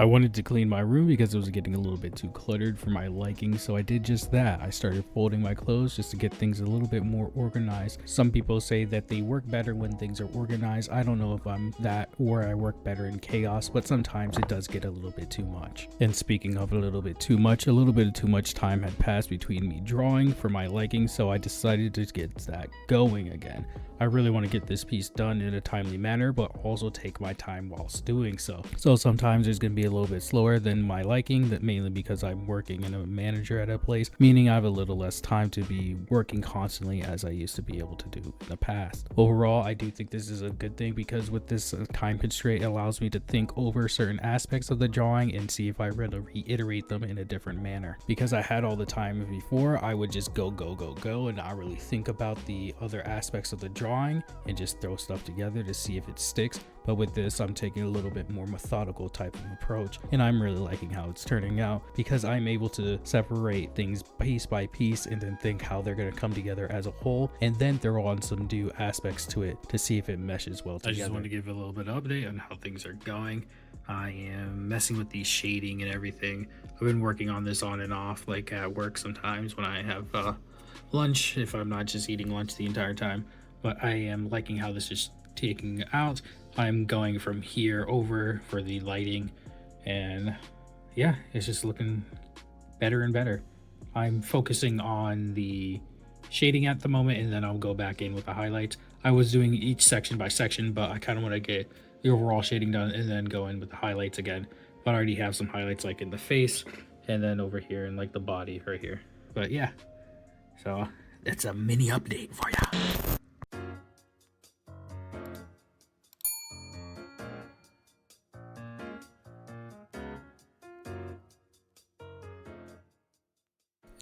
I wanted to clean my room because it was getting a little bit too cluttered for my liking, so I did just that. I started folding my clothes just to get things a little bit more organized. Some people say that they work better when things are organized. I don't know if I'm that or I work better in chaos, but sometimes it does get a little bit too much. And speaking of a little bit too much time had passed between me drawing for my liking, so I decided to get that going again. I really want to get this piece done in a timely manner, but also take my time whilst doing so. So sometimes it's going to be a little bit slower than my liking, that mainly because I'm working in a manager at a place, meaning I have a little less time to be working constantly as I used to be able to do in the past. Overall, I do think this is a good thing because with this time constraint, it allows me to think over certain aspects of the drawing and see if I really reiterate them in a different manner. Because I had all the time before, I would just go and not really think about the other aspects of the drawing and just throw stuff together to see if it sticks. But with this, I'm taking a little bit more methodical type of approach, and I'm really liking how it's turning out because I'm able to separate things piece by piece and then think how they're going to come together as a whole, and then throw on some new aspects to it to see if it meshes well together. I just want to give a little bit of update on how things are going. I am messing with the shading and everything. I've been working on this on and off, like at work sometimes when I have lunch, if I'm not just eating lunch the entire time. But I am liking how this is taking out. I'm going from here over for the lighting, and yeah, it's just looking better and better. I'm focusing on the shading at the moment, and then I'll go back in with the highlights. I was doing each section by section, but I kind of want to get the overall shading done and then go in with the highlights again. But I already have some highlights like in the face and then over here in like the body right here. But yeah, so that's a mini update for ya.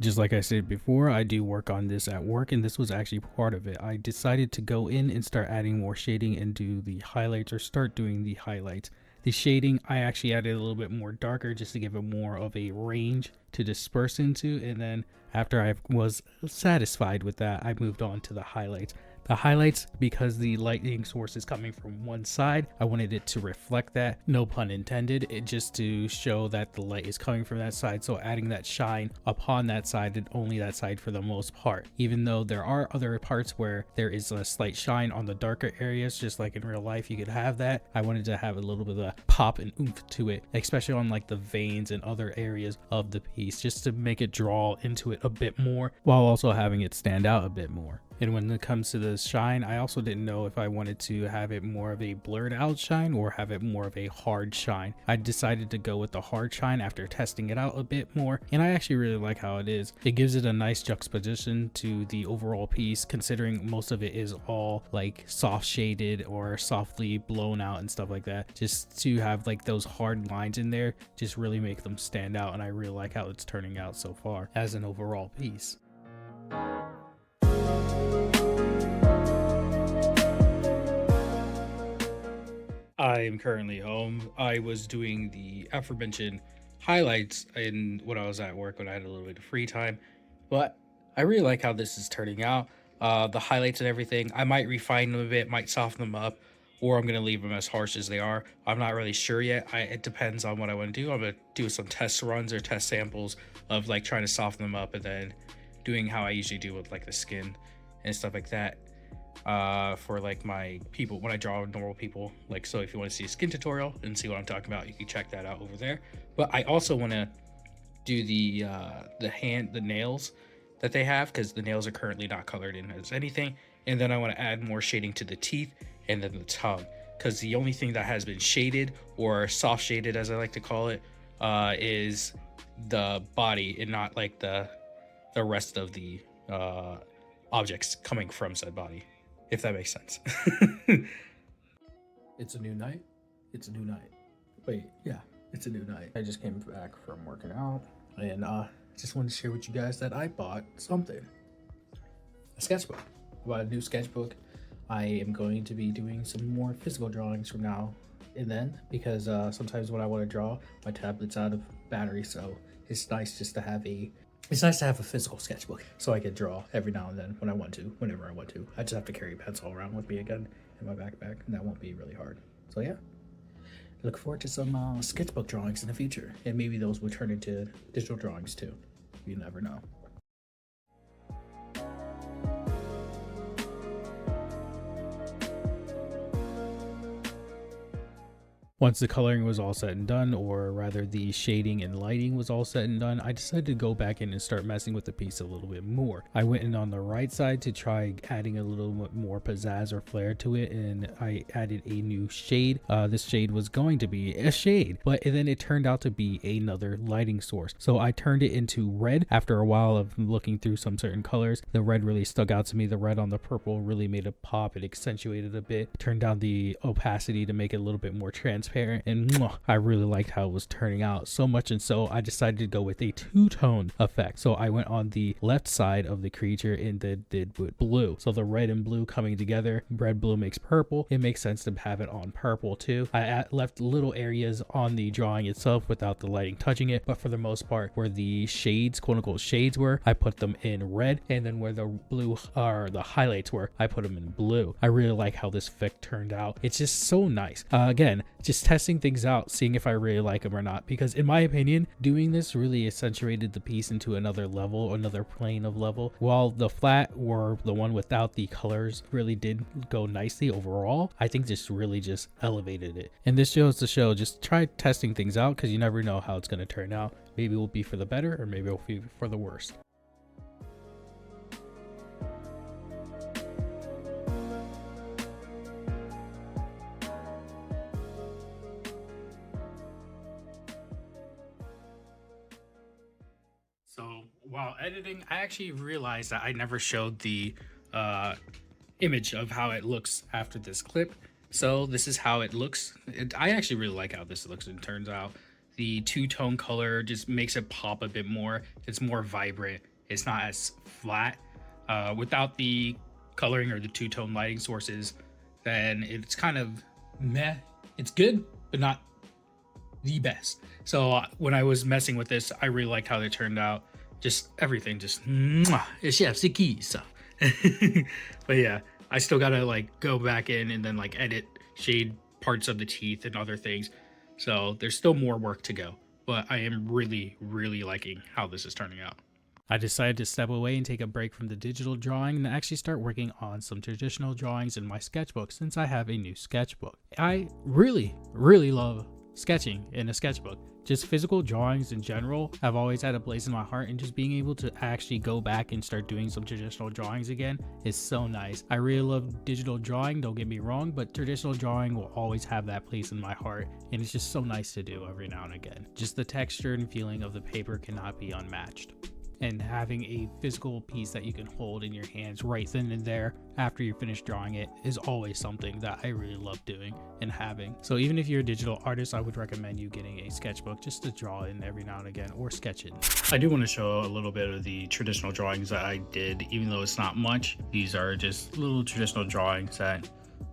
Just like I said before, I do work on this at work, and this was actually part of it. I decided to go in and start adding more shading and do the highlights, or start doing the highlights. The shading, I actually added a little bit more darker just to give it more of a range to disperse into, and then after I was satisfied with that, I moved on to the highlights. The highlights, because the lighting source is coming from one side, I wanted it to reflect that, no pun intended, it just to show that the light is coming from that side, so adding that shine upon that side and only that side for the most part. Even though there are other parts where there is a slight shine on the darker areas, just like in real life you could have that, I wanted to have a little bit of a pop and oomph to it, especially on like the veins and other areas of the piece, just to make it draw into it a bit more while also having it stand out a bit more. And when it comes to the shine, I also didn't know if I wanted to have it more of a blurred out shine or have it more of a hard shine. I decided to go with the hard shine after testing it out a bit more, and I actually really like how it is. It gives it a nice juxtaposition to the overall piece, considering most of it is all like soft shaded or softly blown out and stuff like that. Just to have like those hard lines in there just really make them stand out, and I really like how it's turning out so far as an overall piece. I am currently home. I was doing the aforementioned highlights when I was at work when I had a little bit of free time, but I really like how this is turning out. The highlights and everything, I might refine them a bit, might soften them up, or I'm going to leave them as harsh as they are. I'm not really sure yet. It depends on what I want to do. I'm going to do some test runs or test samples of like trying to soften them up and then doing how I usually do with like the skin and stuff like that. For like my people when I draw normal people, like, so if you want to see a skin tutorial and see what I'm talking about, you can check that out over there. But I also want to do the nails that they have, because the nails are currently not colored in as anything, and then I want to add more shading to the teeth and then the tongue, because the only thing that has been shaded, or soft shaded as I like to call it, is the body and not like the rest of the objects coming from said body, if that makes sense. It's a new night. It's a new night. Wait, yeah, it's a new night. I just came back from working out, and just wanted to share with you guys that I bought something. A sketchbook. I bought a new sketchbook. I am going to be doing some more physical drawings from now and then, because sometimes when I want to draw, my tablet's out of battery, so it's nice just to have a physical sketchbook so I can draw every now and then when I want to, whenever I want to. I just have to carry a pencil around with me again in my backpack, and that won't be really hard. So yeah, look forward to some sketchbook drawings in the future, and maybe those will turn into digital drawings too. You never know. Once the coloring was all said and done, or rather the shading and lighting was all said and done, I decided to go back in and start messing with the piece a little bit more. I went in on the right side to try adding a little bit more pizzazz or flair to it, and I added a new shade. This shade was going to be a shade, but then it turned out to be another lighting source. So I turned it into red. After a while of looking through some certain colors, the red really stuck out to me. The red on the purple really made it pop. It accentuated a bit. Turned down the opacity to make it a little bit more transparent, and I really liked how it was turning out, so much and so I decided to go with a two-tone effect. So I went on the left side of the creature and did with blue. So the red and blue coming together, red blue makes purple. It makes sense to have it on purple too. I left little areas on the drawing itself without the lighting touching it, but for the most part where the shades, quote unquote shades, were, I put them in red, and then where the blue or the highlights were, I put them in blue. I really like how this effect turned out. It's just so nice. Again, just testing things out, seeing if I really like them or not, because in my opinion, doing this really accentuated the piece into another level, another plane of level. While the flat or the one without the colors really did go nicely overall, I think this really just elevated it. And this shows to show, just try testing things out, because you never know how it's going to turn out. Maybe it will be for the better, or maybe it will be for the worst. So while editing, I actually realized that I never showed the image of how it looks after this clip. So this is how it looks. I actually really like how this looks and turns out. The two-tone color just makes it pop a bit more. It's more vibrant. It's not as flat. Without the coloring or the two-tone lighting sources, then it's kind of meh. It's good, but not the best. So when I was messing with this, I really liked how they turned out. Just everything, just it's chef's keys. But yeah, I still gotta like go back in and then like edit, shade parts of the teeth and other things. So there's still more work to go, but I am really liking how this is turning out. I decided to step away and take a break from the digital drawing and actually start working on some traditional drawings in my sketchbook, since I have a new sketchbook. I really love sketching in a sketchbook. Just physical drawings in general have always had a place in my heart, and just being able to actually go back and start doing some traditional drawings again is so nice. I really love digital drawing, don't get me wrong, but traditional drawing will always have that place in my heart, and it's just so nice to do every now and again. Just the texture and feeling of the paper cannot be unmatched. And having a physical piece that you can hold in your hands right then and there after you finish drawing it is always something that I really love doing and having. So even if you're a digital artist, I would recommend you getting a sketchbook just to draw in every now and again, or sketch it. I do want to show a little bit of the traditional drawings that I did, even though it's not much. These are just little traditional drawings that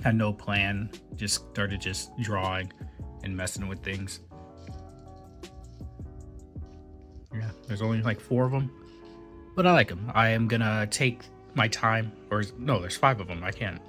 had no plan, just started just drawing and messing with things. Yeah, there's only like 4 of them, but I like them. I am gonna take my time, or no, there's 5 of them. I can't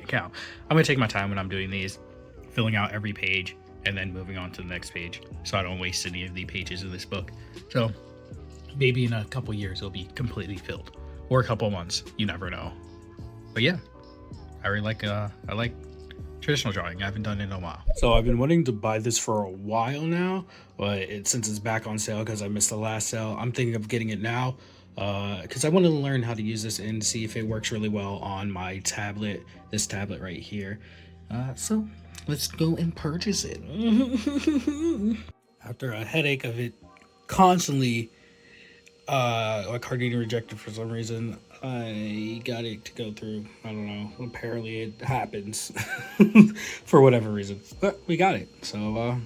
count. I'm gonna take my time when I'm doing these, filling out every page and then moving on to the next page, so I don't waste any of the pages of this book. So maybe in a couple years it'll be completely filled, or a couple months. You never know. But yeah, I really like traditional drawing. I haven't done it in a while. So I've been wanting to buy this for a while now, but since it's back on sale because I missed the last sale, I'm thinking of getting it now because I want to learn how to use this and see if it works really well on my tablet, this tablet right here. So let's go and purchase it. After a headache of it constantly like hard getting rejected for some reason, I got it to go through. I don't know, apparently it happens for whatever reason, but we got it. So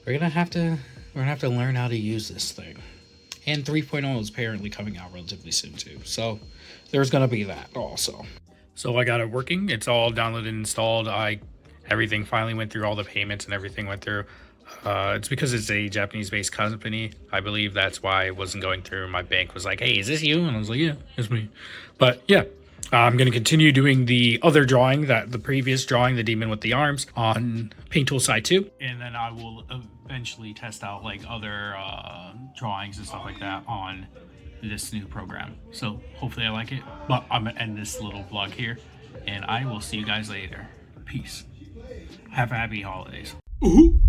we're gonna have to learn how to use this thing. And 3.0 is apparently coming out relatively soon too, so there's gonna be that also. So I got it working. It's all downloaded and installed. Everything finally went through, all the payments and everything went through. It's because it's a Japanese-based company. I believe that's why it wasn't going through. My bank was like, hey, is this you? And I was like, yeah, it's me. But yeah, I'm going to continue doing the other drawing, the previous drawing, the demon with the arms, on Paint Tool Side 2. And then I will eventually test out like other drawings and stuff like that on this new program. So hopefully I like it. But I'm going to end this little vlog here, and I will see you guys later. Peace. Have a happy holidays. Ooh.